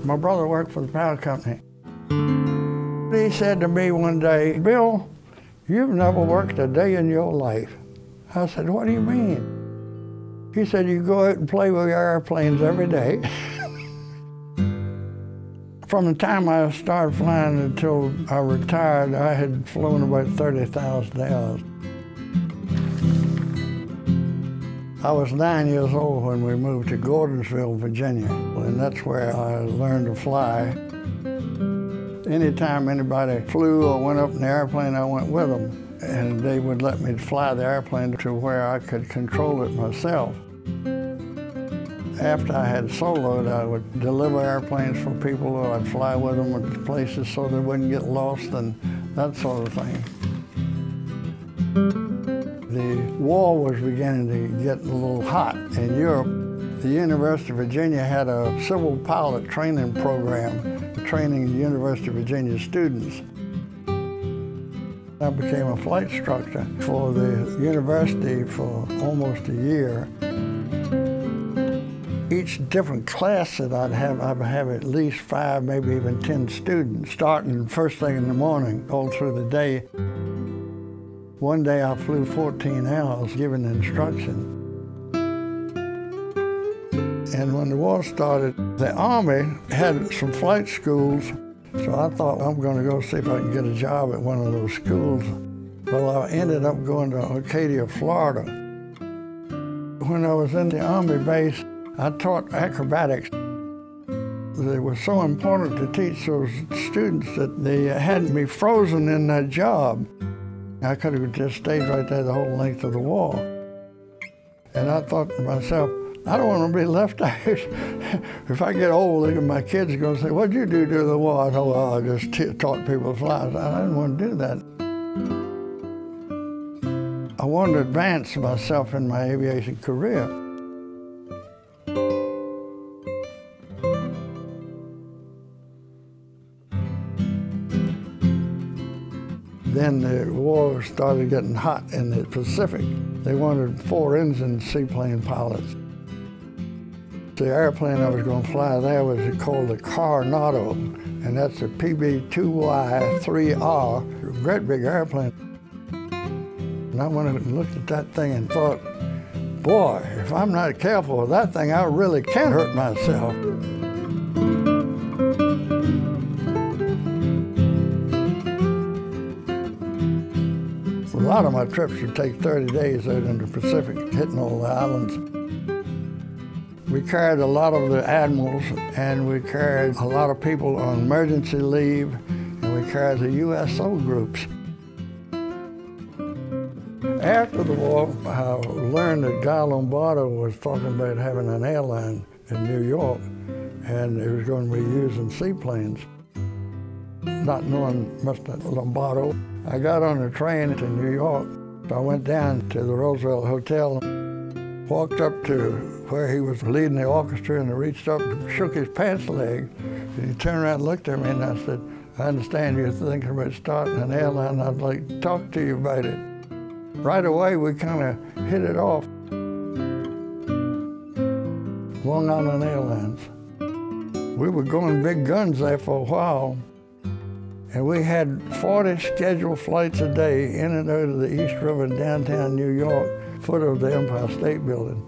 My brother worked for the power company. He said to me one day, "Bill, you've never worked a day in your life." I said, "What do you mean?" He said, "You go out and play with your airplanes every day." From the time I started flying until I retired, I had flown about 30,000 hours. I was 9 years old when we moved to Gordonsville, Virginia, and that's where I learned to fly. Anytime anybody flew or went up in the airplane, I went with them, and they would let me fly the airplane to where I could control it myself. After I had soloed, I would deliver airplanes for people, or I'd fly with them to places so they wouldn't get lost and that sort of thing. The war was beginning to get a little hot in Europe. The University of Virginia had a civil pilot training program, training University of Virginia students. I became a flight instructor for the university for almost a year. Each different class that I'd have at least 5, maybe even 10 students, starting first thing in the morning, all through the day. One day I flew 14 hours giving instruction. And when the war started, the Army had some flight schools, so I thought I'm going to go see if I can get a job at one of those schools. Well, I ended up going to Arcadia, Florida. When I was in the Army base, I taught acrobatics. It was so important to teach those students that they had me frozen in that job. I could have just stayed right there the whole length of the war. And I thought to myself, I don't want to be left out. If I get old, my kids are going to say, "What'd you do during the war?" I thought, "Well, I just taught people to fly." I didn't want to do that. I wanted to advance myself in my aviation career. Then the war started getting hot in the Pacific. They wanted 4-engine seaplane pilots. The airplane I was going to fly there was called the Coronado, and that's a PB-2Y-3R, a great big airplane. And I went and looked at that thing and thought, boy, if I'm not careful with that thing, I really can hurt myself. A lot of my trips would take 30 days out in the Pacific, hitting all the islands. We carried a lot of the admirals, and we carried a lot of people on emergency leave, and we carried the USO groups. After the war, I learned that Guy Lombardo was talking about having an airline in New York, and he was going to be using seaplanes. Not knowing Mr. Lombardo, I got on a train to New York. I went down to the Roosevelt Hotel, walked up to where he was leading the orchestra, and I reached up and shook his pants leg. And he turned around and looked at me, and I said, "I understand you're thinking about starting an airline. I'd like to talk to you about it." Right away, we kind of hit it off. Long Island Airlines. We were going big guns there for a while. And we had 40 scheduled flights a day in and out of the East River in downtown New York, foot of the Empire State Building.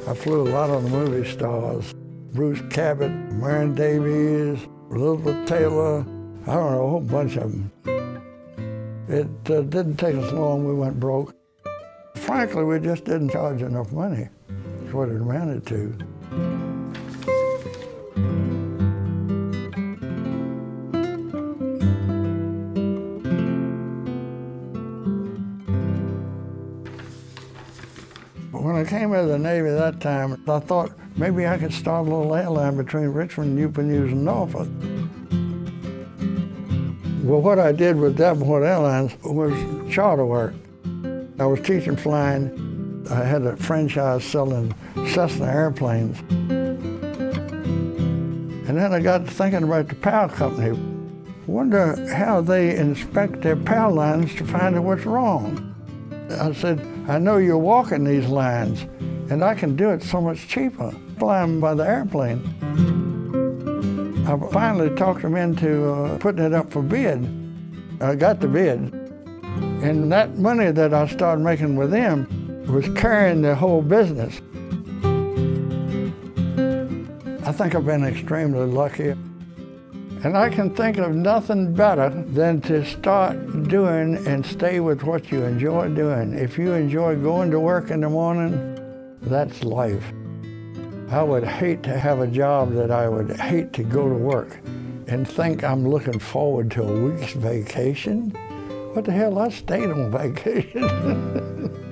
I flew a lot of the movie stars. Bruce Cabot, Marion Davies, Elizabeth Taylor, I don't know, a whole bunch of them. It didn't take us long, we went broke. Frankly, we just didn't charge enough money. That's what it amounted to. When I came out of the Navy that time, I thought maybe I could start a little airline between Richmond, Newport News, and Norfolk. Well, what I did with Davenport Airlines was charter work. I was teaching flying. I had a franchise selling Cessna airplanes. And then I got to thinking about the power company. I wonder how they inspect their power lines to find out what's wrong. I said, I know you're walking these lines, and I can do it so much cheaper, flying by the airplane. I finally talked them into putting it up for bid. I got the bid. And that money that I started making with them was carrying the whole business. I think I've been extremely lucky. And I can think of nothing better than to start doing and stay with what you enjoy doing. If you enjoy going to work in the morning, that's life. I would hate to have a job that I would hate to go to work and think I'm looking forward to a week's vacation. What the hell, I stayed on vacation.